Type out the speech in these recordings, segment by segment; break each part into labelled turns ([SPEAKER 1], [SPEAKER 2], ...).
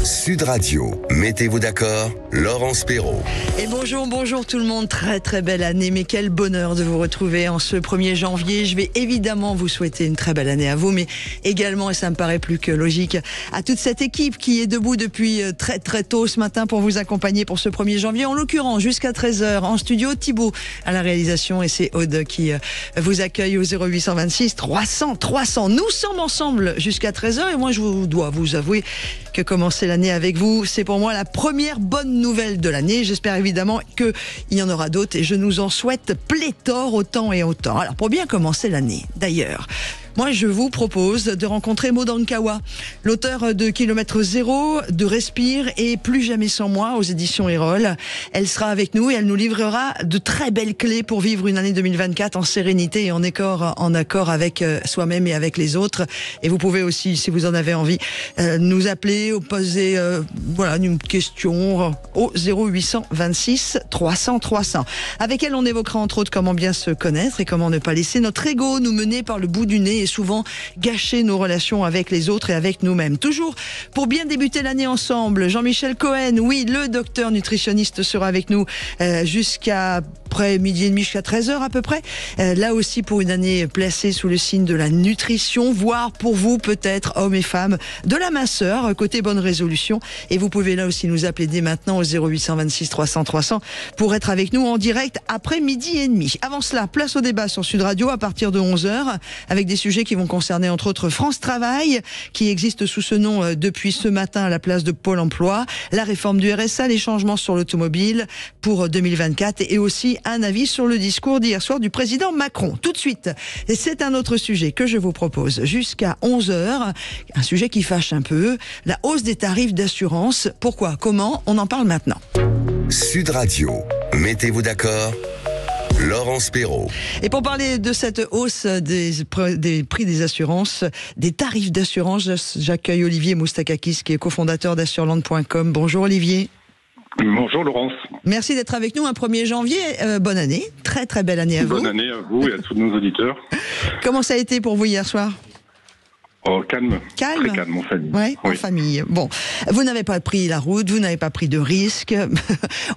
[SPEAKER 1] Sud Radio, mettez-vous d'accord, Laurence Perrault.
[SPEAKER 2] Et bonjour tout le monde, très belle année, mais quel bonheur de vous retrouver en ce 1er janvier. Je vais évidemment vous souhaiter une très belle année à vous, mais également, et ça me paraît plus que logique, à toute cette équipe qui est debout depuis très tôt ce matin pour vous accompagner pour ce 1er janvier, en l'occurrence jusqu'à 13h en studio, Thibaut à la réalisation et c'est Aude qui vous accueille au 0826 300 300. Nous sommes ensemble jusqu'à 13h et moi je dois vous avouer que commencer l'année avec vous, c'est pour moi la première bonne nouvelle de l'année. J'espère évidemment qu'il y en aura d'autres et je nous en souhaite pléthore autant et autant. Alors pour bien commencer l'année, d'ailleurs, moi, je vous propose de rencontrer Maud Ankawa, l'auteur de Kilomètre Zéro, de Respire et Plus jamais sans moi aux éditions Erol. Elle sera avec nous et elle nous livrera de très belles clés pour vivre une année 2024 en sérénité et en accord avec soi-même et avec les autres. Et vous pouvez aussi, si vous en avez envie, nous appeler ou poser une question au 0826 300 300. Avec elle, on évoquera entre autres comment bien se connaître et comment ne pas laisser notre ego nous mener par le bout du nez et souvent gâcher nos relations avec les autres et avec nous-mêmes. Toujours pour bien débuter l'année ensemble, Jean-Michel Cohen, oui, le docteur nutritionniste sera avec nous jusqu'à près midi et demi, jusqu'à 13h à peu près. Là aussi pour une année placée sous le signe de la nutrition, voire pour vous peut-être, hommes et femmes, de la minceur, côté bonne résolution. Et vous pouvez là aussi nous appeler dès maintenant au 0826 300 300 pour être avec nous en direct après midi et demi. Avant cela, place au débat sur Sud Radio à partir de 11h avec des sujets qui vont concerner entre autres France Travail, qui existe sous ce nom depuis ce matin à la place de Pôle Emploi, la réforme du RSA, les changements sur l'automobile pour 2024 et aussi un avis sur le discours d'hier soir du président Macron. Tout de suite, c'est un autre sujet que je vous propose jusqu'à 11h, un sujet qui fâche un peu, la hausse des tarifs d'assurance. Pourquoi? Comment? On en parle maintenant.
[SPEAKER 1] Sud Radio, mettez-vous d'accord, Laurence Perrault.
[SPEAKER 2] Et pour parler de cette hausse des prix des assurances, des tarifs d'assurance, j'accueille Olivier Moustakakis qui est cofondateur d'assureland.com. Bonjour Olivier.
[SPEAKER 3] Bonjour Laurence.
[SPEAKER 2] Merci d'être avec nous un 1er janvier. Bonne année, très belle année à vous.
[SPEAKER 3] Bonne année à vous et à tous nos auditeurs.
[SPEAKER 2] Comment ça a été pour vous hier soir?
[SPEAKER 3] Oh, calme.
[SPEAKER 2] Calme.
[SPEAKER 3] Très calme en famille.
[SPEAKER 2] Ouais,
[SPEAKER 3] oui.
[SPEAKER 2] En famille. Bon, vous n'avez pas pris la route, vous n'avez pas pris de risque.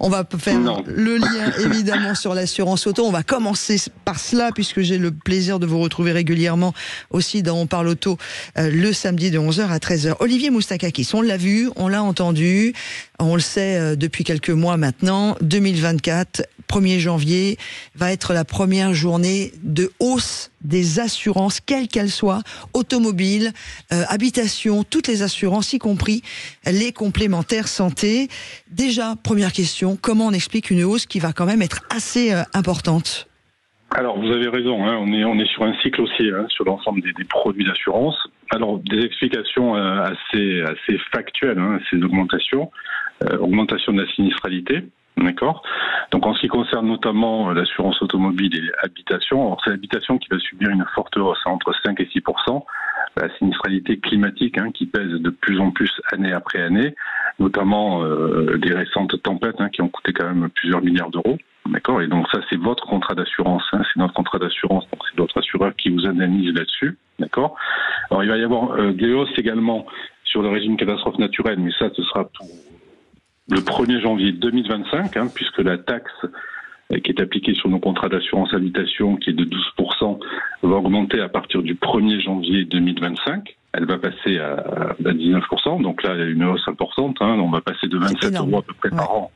[SPEAKER 2] On va faire le lien évidemment sur l'assurance auto. On va commencer par cela puisque j'ai le plaisir de vous retrouver régulièrement aussi dans On parle auto le samedi de 11h à 13h. Olivier Moustakakis, on l'a vu, on l'a entendu, on le sait depuis quelques mois maintenant. 2024, 1er janvier, va être la première journée de hausse des assurances, quelles qu'elles soient, automobiles, habitation, toutes les assurances, y compris les complémentaires santé. Déjà, première question, comment on explique une hausse qui va quand même être assez importante?
[SPEAKER 3] Alors, vous avez raison, hein, on est sur un cycle aussi, sur l'ensemble des produits d'assurance. Alors, des explications assez factuelles, ces augmentations. Augmentation de la sinistralité. D'accord. Donc en ce qui concerne notamment l'assurance automobile et habitation, c'est l'habitation qui va subir une forte hausse, entre 5 et 6%. La sinistralité climatique qui pèse de plus en plus année après année, notamment des récentes tempêtes qui ont coûté quand même plusieurs milliards d'euros. D'accord. Et donc ça c'est votre contrat d'assurance, c'est notre contrat d'assurance, donc c'est votre assureur qui vous indemnise là-dessus. D'accord. Alors il va y avoir des hausses également sur le régime catastrophe naturelle, mais ça ce sera pour le 1er janvier 2025, puisque la taxe qui est appliquée sur nos contrats d'assurance habitation, qui est de 12%, va augmenter à partir du 1er janvier 2025. Elle va passer à 19%, donc là il y a une hausse importante, on va passer de 27 euros à peu près par an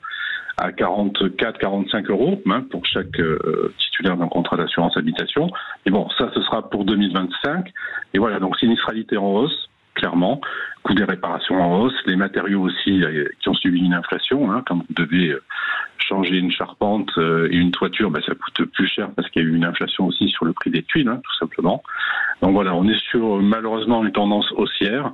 [SPEAKER 3] à 44-45 euros pour chaque titulaire d'un contrat d'assurance habitation. Mais bon, ça ce sera pour 2025. Et voilà, donc sinistralité en hausse, clairement, coût des réparations en hausse, les matériaux aussi qui ont subi une inflation, quand vous devez changer une charpente et une toiture, ça coûte plus cher parce qu'il y a eu une inflation aussi sur le prix des tuiles, tout simplement. Donc voilà, on est sur malheureusement une tendance haussière.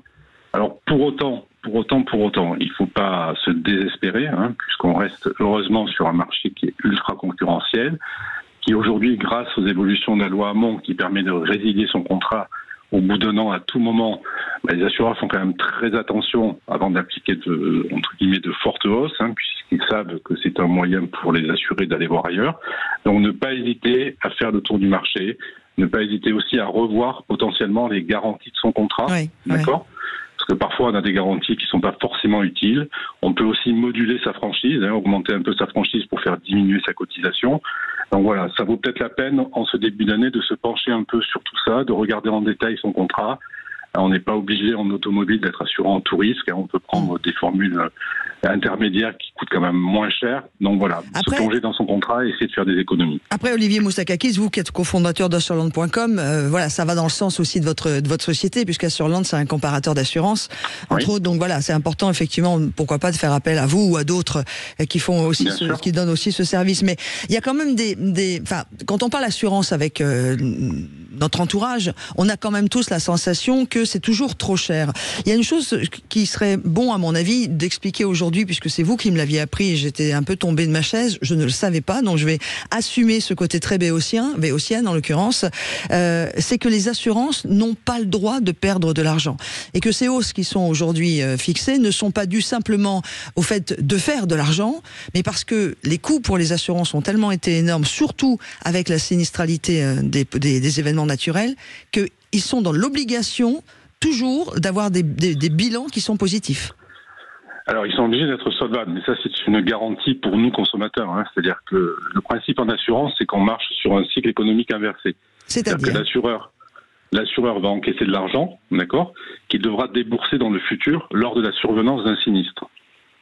[SPEAKER 3] Alors pour autant, il ne faut pas se désespérer, puisqu'on reste heureusement sur un marché qui est ultra concurrentiel, qui aujourd'hui, grâce aux évolutions de la loi Hamon, qui permet de résilier son contrat au bout d'un an, à tout moment, les assureurs font quand même très attention avant d'appliquer entre guillemets de fortes hausses, puisqu'ils savent que c'est un moyen pour les assurés d'aller voir ailleurs. Donc ne pas hésiter à faire le tour du marché, ne pas hésiter aussi à revoir potentiellement les garanties de son contrat, d'accord ? Parce Parce que parfois, on a des garanties qui ne sont pas forcément utiles. On peut aussi moduler sa franchise, augmenter un peu sa franchise pour faire diminuer sa cotisation. Donc voilà, ça vaut peut-être la peine, en ce début d'année, de se pencher un peu sur tout ça, de regarder en détail son contrat. On n'est pas obligé en automobile d'être assurant en tout risque. On peut prendre des formules intermédiaires qui coûtent quand même moins cher. Donc voilà, se plonger dans son contrat et essayer de faire des économies.
[SPEAKER 2] Après, Olivier Moustakakis, vous qui êtes cofondateur d'Assureland.com, voilà, ça va dans le sens aussi de votre société, puisqu'Assureland, c'est un comparateur d'assurance, entre autres. Donc voilà, c'est important, effectivement, pourquoi pas de faire appel à vous ou à d'autres qui font aussi qui donnent aussi ce service. Mais il y a quand même enfin, quand on parle assurance avec notre entourage, on a quand même tous la sensation que c'est toujours trop cher. Il y a une chose qui serait bon, à mon avis, d'expliquer aujourd'hui, puisque c'est vous qui me l'aviez appris et j'étais un peu tombée de ma chaise, je ne le savais pas, donc je vais assumer ce côté très béotienne en l'occurrence, c'est que les assurances n'ont pas le droit de perdre de l'argent. Et que ces hausses qui sont aujourd'hui fixées ne sont pas dues simplement au fait de faire de l'argent, mais parce que les coûts pour les assurances ont tellement été énormes, surtout avec la sinistralité des événements naturels, qu'ils sont dans l'obligation toujours d'avoir des bilans qui sont positifs.
[SPEAKER 3] Alors, ils sont obligés d'être solvables, mais ça, c'est une garantie pour nous, consommateurs. C'est-à-dire que le principe en assurance, c'est qu'on marche sur un cycle économique inversé. C'est-à-dire que l'assureur va encaisser de l'argent, d'accord, qu'il devra débourser dans le futur lors de la survenance d'un sinistre.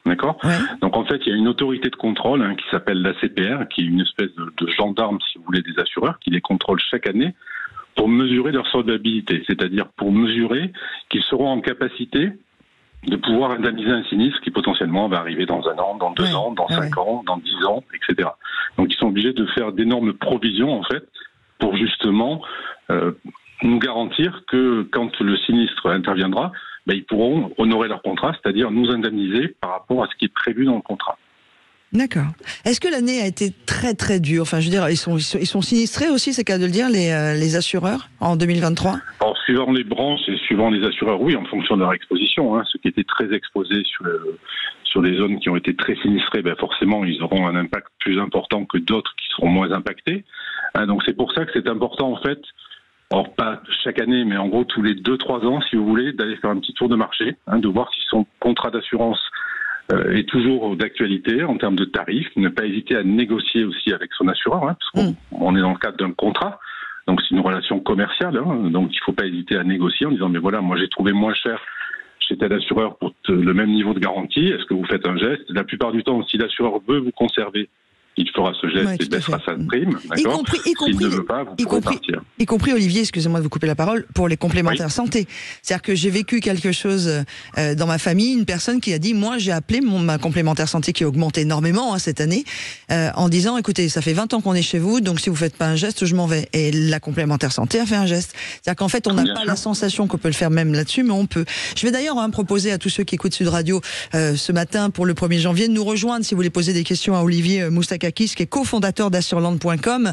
[SPEAKER 3] D'accord ? Ouais. Donc, en fait, il y a une autorité de contrôle qui s'appelle l'ACPR, qui est une espèce de gendarme, si vous voulez, des assureurs, qui les contrôle chaque année pour mesurer leur solvabilité, c'est-à-dire pour mesurer qu'ils seront en capacité de pouvoir indemniser un sinistre qui potentiellement va arriver dans 1 an, dans 2 ans, dans 5 ans, dans 10 ans, etc. Donc ils sont obligés de faire d'énormes provisions, en fait, pour justement nous garantir que quand le sinistre interviendra, ils pourront honorer leur contrat, c'est-à-dire nous indemniser par rapport à ce qui est prévu dans le contrat.
[SPEAKER 2] D'accord. Est-ce que l'année a été très très dure ? Enfin, je veux dire, ils sont sinistrés aussi, c'est le cas de le dire, les assureurs en 2023 ?
[SPEAKER 3] Alors, suivant les branches et suivant les assureurs, oui, en fonction de leur exposition. Ceux qui étaient très exposés sur les zones qui ont été très sinistrées, forcément, ils auront un impact plus important que d'autres qui seront moins impactés. Donc, c'est pour ça que c'est important, en fait, alors pas chaque année, mais en gros tous les 2-3 ans, si vous voulez, d'aller faire un petit tour de marché, de voir si son contrat d'assurance est toujours d'actualité en termes de tarifs, ne pas hésiter à négocier aussi avec son assureur, parce qu'on est dans le cadre d'un contrat, donc c'est une relation commerciale, donc il ne faut pas hésiter à négocier en disant mais voilà, moi j'ai trouvé moins cher chez tel assureur pour le même niveau de garantie, est-ce que vous faites un geste ? La plupart du temps, si l'assureur veut vous conserver, il fera ce geste et baissera sa prime, d'accord ? S'il ne veut pas, vous pouvez partir.
[SPEAKER 2] Y compris, Olivier, excusez-moi de vous couper la parole, pour les complémentaires santé. C'est-à-dire que j'ai vécu quelque chose dans ma famille, une personne qui a dit, moi j'ai appelé ma complémentaire santé qui augmente énormément cette année, en disant, écoutez, ça fait 20 ans qu'on est chez vous, donc si vous faites pas un geste, je m'en vais. Et la complémentaire santé a fait un geste. C'est-à-dire qu'en fait, on n'a pas la sensation qu'on peut le faire même là-dessus, mais on peut. Je vais d'ailleurs proposer à tous ceux qui écoutent Sud Radio ce matin, pour le 1er janvier, de nous rejoindre si vous voulez poser des questions à Olivier Moustakakis, qui est cofondateur d'Assureland.com.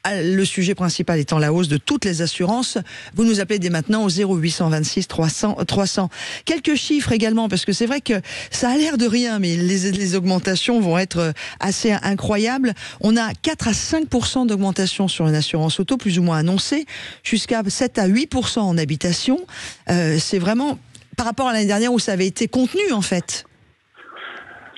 [SPEAKER 2] Le sujet principal étant la hausse de toutes les assurances. Vous nous appelez dès maintenant au 0826 300. Quelques chiffres également, parce que c'est vrai que ça a l'air de rien, mais les augmentations vont être assez incroyables. On a 4 à 5% d'augmentation sur une assurance auto, plus ou moins annoncée, jusqu'à 7 à 8% en habitation. C'est vraiment par rapport à l'année dernière où ça avait été contenu, en fait.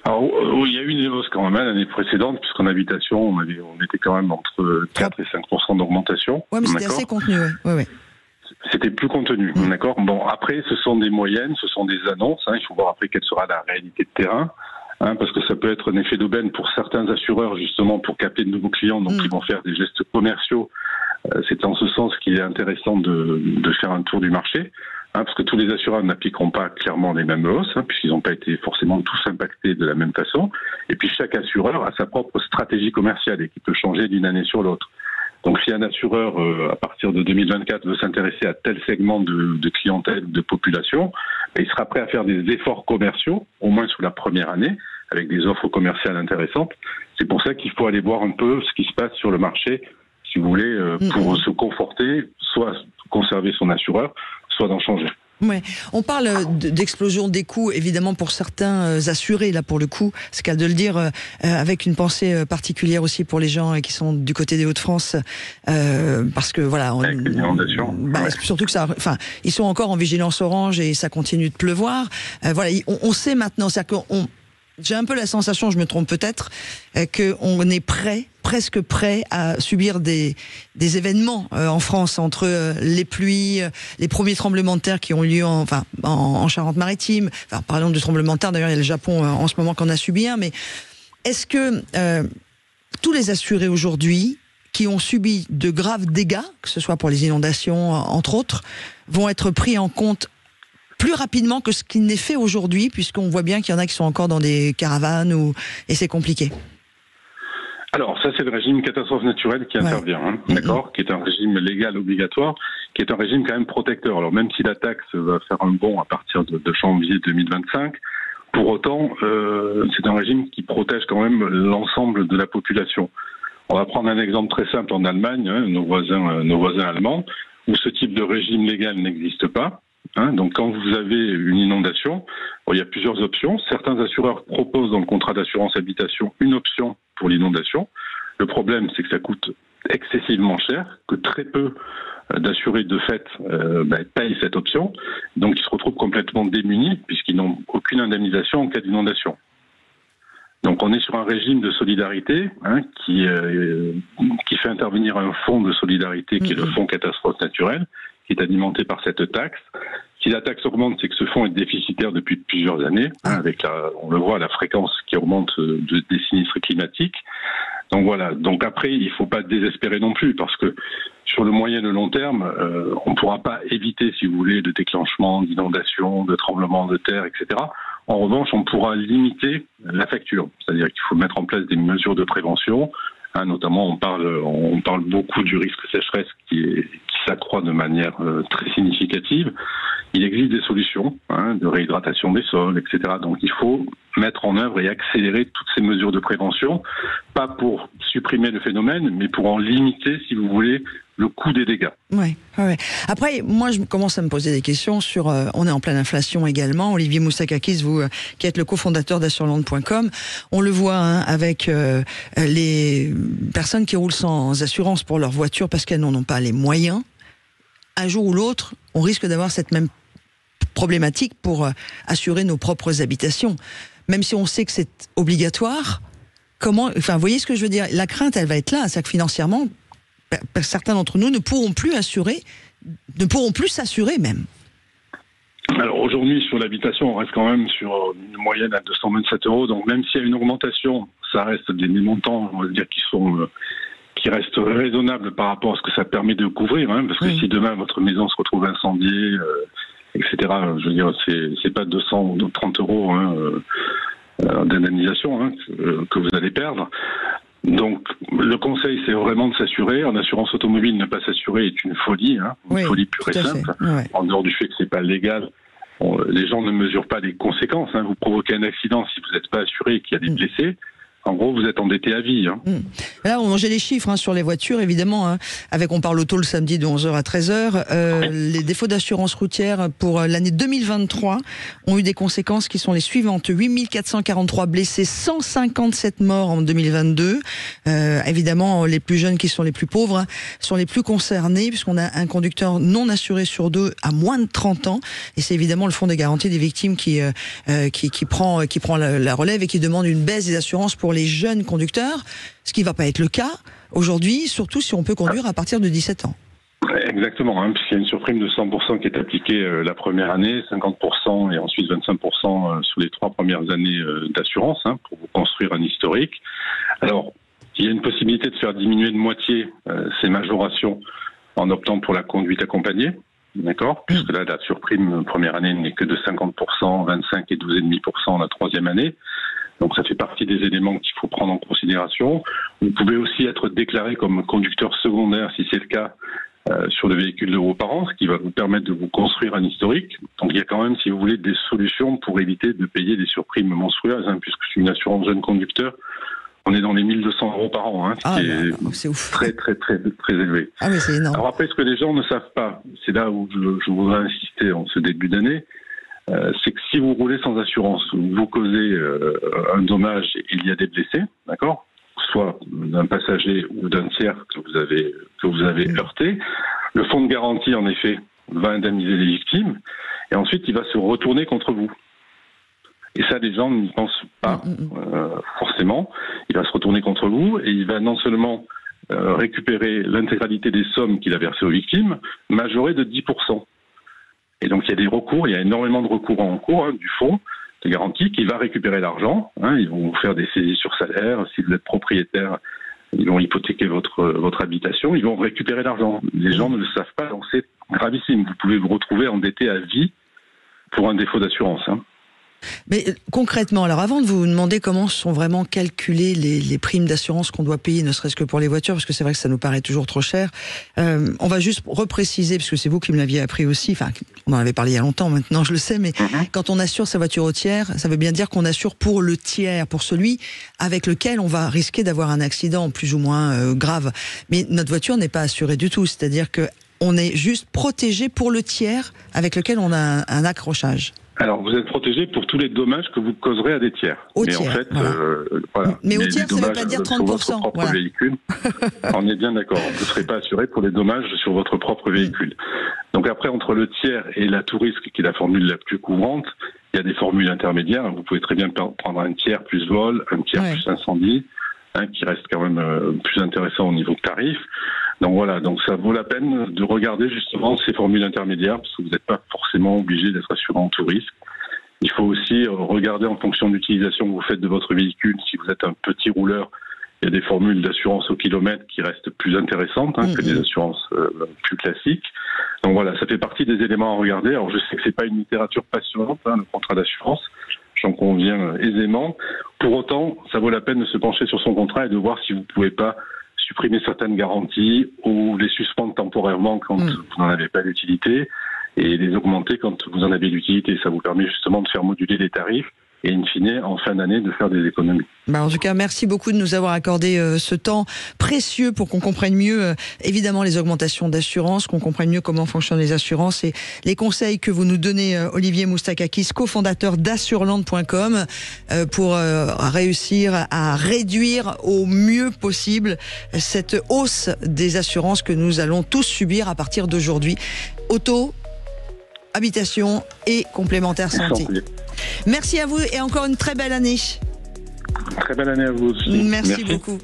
[SPEAKER 3] Alors, il y a eu une hausse quand même l'année précédente, puisqu'en habitation, on était quand même entre 4 et 5% d'augmentation.
[SPEAKER 2] Oui, mais c'était assez contenu, oui.
[SPEAKER 3] C'était plus contenu, d'accord ? Bon, après, ce sont des moyennes, ce sont des annonces, il faut voir après quelle sera la réalité de terrain, parce que ça peut être un effet d'aubaine pour certains assureurs, justement, pour capter de nouveaux clients, donc ils vont faire des gestes commerciaux. C'est en ce sens qu'il est intéressant de faire un tour du marché. Parce que tous les assureurs n'appliqueront pas clairement les mêmes hausses, puisqu'ils n'ont pas été forcément tous impactés de la même façon. Et puis chaque assureur a sa propre stratégie commerciale et qui peut changer d'une année sur l'autre. Donc si un assureur, à partir de 2024, veut s'intéresser à tel segment de clientèle, de population, il sera prêt à faire des efforts commerciaux, au moins sous la première année, avec des offres commerciales intéressantes. C'est pour ça qu'il faut aller voir un peu ce qui se passe sur le marché, si vous voulez, pour se conforter, soit conserver son assureur, soit d'en changer.
[SPEAKER 2] Ouais. On parle d'explosion des coûts, évidemment, pour certains assurés, là, pour le coup, c'est le cas de le dire, avec une pensée particulière aussi pour les gens qui sont du côté des Hauts-de-France, parce que voilà,
[SPEAKER 3] avec les inondations.
[SPEAKER 2] Surtout que ils sont encore en vigilance orange et ça continue de pleuvoir. Voilà, on sait maintenant, j'ai un peu la sensation, je me trompe peut-être, qu'on est presque prêt à subir des événements en France, entre les pluies, les premiers tremblements de terre qui ont lieu en Charente-Maritime. Parlons de tremblements de terre, d'ailleurs il y a le Japon en ce moment qu'on a subi un, mais est-ce que tous les assurés aujourd'hui qui ont subi de graves dégâts, que ce soit pour les inondations entre autres, vont être pris en compte plus rapidement que ce qui n'est fait aujourd'hui, puisqu'on voit bien qu'il y en a qui sont encore dans des caravanes et c'est compliqué?
[SPEAKER 3] Alors, ça, c'est le régime catastrophe naturelle qui intervient, d'accord, qui est un régime légal obligatoire, qui est un régime quand même protecteur. Alors, même si la taxe va faire un bond à partir de janvier 2025, pour autant, c'est un régime qui protège quand même l'ensemble de la population. On va prendre un exemple très simple en Allemagne, nos voisins allemands, où ce type de régime légal n'existe pas. Donc quand vous avez une inondation, il y a plusieurs options. Certains assureurs proposent dans le contrat d'assurance habitation une option pour l'inondation. Le problème, c'est que ça coûte excessivement cher, que très peu d'assurés de fait payent cette option. Donc ils se retrouvent complètement démunis puisqu'ils n'ont aucune indemnisation en cas d'inondation. Donc on est sur un régime de solidarité qui fait intervenir un fonds de solidarité qui est le fonds catastrophe naturelle, qui est alimenté par cette taxe. Si la taxe augmente, c'est que ce fonds est déficitaire depuis plusieurs années, avec on le voit, la fréquence qui augmente des sinistres climatiques. Donc voilà. Donc après, il ne faut pas désespérer non plus, parce que sur le moyen et le long terme, on ne pourra pas éviter, si vous voulez, de déclenchement d'inondations, de tremblements de terre, etc. En revanche, on pourra limiter la facture. C'est-à-dire qu'il faut mettre en place des mesures de prévention. Notamment, on parle beaucoup du risque sécheresse qui s'accroît de manière très significative. Il existe des solutions de réhydratation des sols, etc. Donc il faut mettre en œuvre et accélérer toutes ces mesures de prévention, pas pour supprimer le phénomène, mais pour en limiter, si vous voulez, le coût des dégâts.
[SPEAKER 2] Ouais. Après, moi, je commence à me poser des questions sur... on est en pleine inflation également. Olivier Moussakakis, vous qui êtes le cofondateur d'assureland.com, on le voit avec les personnes qui roulent sans assurance pour leur voiture parce qu'elles n'en ont pas les moyens. Un jour ou l'autre, on risque d'avoir cette même problématique pour assurer nos propres habitations. Même si on sait que c'est obligatoire, vous voyez ce que je veux dire? La crainte, elle va être là, c'est que financièrement, certains d'entre nous ne pourront plus s'assurer même.
[SPEAKER 3] Alors aujourd'hui, sur l'habitation, on reste quand même sur une moyenne à 227 €. Donc même s'il y a une augmentation, ça reste des montants, on va dire, qui restent raisonnables par rapport à ce que ça permet de couvrir. Parce que si demain votre maison se retrouve incendiée, etc., je veux dire, c'est pas 200 ou 30 € d'indemnisation que vous allez perdre. Donc, le conseil, c'est vraiment de s'assurer. En assurance automobile, ne pas s'assurer est une folie, folie pure et simple. En dehors du fait que c'est pas légal, les gens ne mesurent pas les conséquences. Vous provoquez un accident si vous n'êtes pas assuré et qu'il y a des blessés. En gros, vous êtes endetté à vie.
[SPEAKER 2] Là, j'ai les chiffres sur les voitures, évidemment. On parle auto le samedi de 11h à 13h. Les défauts d'assurance routière pour l'année 2023 ont eu des conséquences qui sont les suivantes. 8 443 blessés, 157 morts en 2022. Évidemment, les plus jeunes qui sont les plus pauvres sont les plus concernés, puisqu'on a un conducteur non assuré sur 2 à moins de 30 ans. Et c'est évidemment le Fonds de garantie des victimes qui prend la relève et qui demande une baisse des assurances pour les jeunes conducteurs, ce qui ne va pas être le cas aujourd'hui, surtout si on peut conduire à partir de 17 ans.
[SPEAKER 3] Exactement, puisqu'il y a une surprime de 100% qui est appliquée la première année, 50% et ensuite 25% sur les 3 premières années d'assurance, pour vous construire un historique. Alors, il y a une possibilité de faire diminuer de moitié ces majorations en optant pour la conduite accompagnée, d'accord, puisque là, la surprime première année n'est que de 50%, 25 et 12,5% la 3e année. Donc ça fait partie des éléments qu'il faut prendre en considération. Vous pouvez aussi être déclaré comme conducteur secondaire, si c'est le cas, sur le véhicule de vos parents, ce qui va vous permettre de vous construire un historique. Donc il y a quand même, si vous voulez, des solutions pour éviter de payer des surprimes monstrueuses, puisque c'est une assurance jeune conducteur. On est dans les 1200 € par an, hein, ce qui est
[SPEAKER 2] c'est ouf.
[SPEAKER 3] très, très, très, très élevé.
[SPEAKER 2] Ah oui, c'est énorme.
[SPEAKER 3] Alors après, ce que les gens ne savent pas, c'est là où je voudrais insister en ce début d'année, c'est que si vous roulez sans assurance, vous causez un dommage et il y a des blessés, d'accord, soit d'un passager ou d'un tiers que vous avez heurté, le fonds de garantie, en effet, va indemniser les victimes et ensuite il va se retourner contre vous. Et ça, les gens n'y pensent pas forcément. Il va se retourner contre vous et il va non seulement récupérer l'intégralité des sommes qu'il a versées aux victimes, majorées de 10%. Et donc il y a des recours, il y a énormément de recours en cours du fonds de garantie qui va récupérer l'argent. Ils vont vous faire des saisies sur salaire. Si vous êtes propriétaire, ils vont hypothéquer votre habitation. Ils vont récupérer l'argent. Les gens ne le savent pas, donc c'est gravissime. Vous pouvez vous retrouver endetté à vie pour un défaut d'assurance.
[SPEAKER 2] Mais concrètement, alors avant de vous demander comment sont vraiment calculées les primes d'assurance qu'on doit payer, ne serait-ce que pour les voitures, parce que c'est vrai que ça nous paraît toujours trop cher, on va juste repréciser, parce que c'est vous qui me l'aviez appris aussi, enfin on en avait parlé il y a longtemps maintenant, je le sais, mais quand on assure sa voiture au tiers, ça veut bien dire qu'on assure pour le tiers, pour celui avec lequel on va risquer d'avoir un accident plus ou moins grave. Mais notre voiture n'est pas assurée du tout, c'est-à-dire que on est juste protégé pour le tiers avec lequel on a un accrochage.
[SPEAKER 3] Alors, vous êtes protégé pour tous les dommages que vous causerez à des tiers.
[SPEAKER 2] Au tiers, en fait,
[SPEAKER 3] voilà.
[SPEAKER 2] Mais au tiers, ça ne veut pas dire 30%.
[SPEAKER 3] Sur votre propre véhicule, on est bien d'accord. Vous ne serez pas assuré pour les dommages sur votre propre véhicule. Donc après, entre le tiers et la tout risque, qui est la formule la plus couvrante, il y a des formules intermédiaires. Vous pouvez très bien prendre un tiers plus vol, un tiers plus incendie, qui reste quand même plus intéressant au niveau tarif. Donc voilà, donc ça vaut la peine de regarder justement ces formules intermédiaires parce que vous n'êtes pas forcément obligé d'être assuré en tout risque. Il faut aussi regarder en fonction de l'utilisation que vous faites de votre véhicule. Si vous êtes un petit rouleur, il y a des formules d'assurance au kilomètre qui restent plus intéressantes que des assurances plus classiques. Donc voilà, ça fait partie des éléments à regarder. Alors je sais que c'est pas une littérature passionnante, le contrat d'assurance, j'en conviens aisément. Pour autant, ça vaut la peine de se pencher sur son contrat et de voir si vous pouvez pas supprimer certaines garanties ou les suspendre temporairement quand vous n'en avez pas l'utilité et les augmenter quand vous en avez l'utilité. Ça vous permet justement de faire moduler les tarifs et in fine, en fin d'année, de faire des économies.
[SPEAKER 2] En tout cas, merci beaucoup de nous avoir accordé ce temps précieux pour qu'on comprenne mieux, évidemment, les augmentations d'assurance, qu'on comprenne mieux comment fonctionnent les assurances et les conseils que vous nous donnez, Olivier Moustakakis, cofondateur d'assureland.com, pour réussir à réduire au mieux possible cette hausse des assurances que nous allons tous subir à partir d'aujourd'hui. Auto, habitation et complémentaire santé. Merci à vous et encore une très belle année.
[SPEAKER 3] Très belle année à vous aussi.
[SPEAKER 2] Merci beaucoup.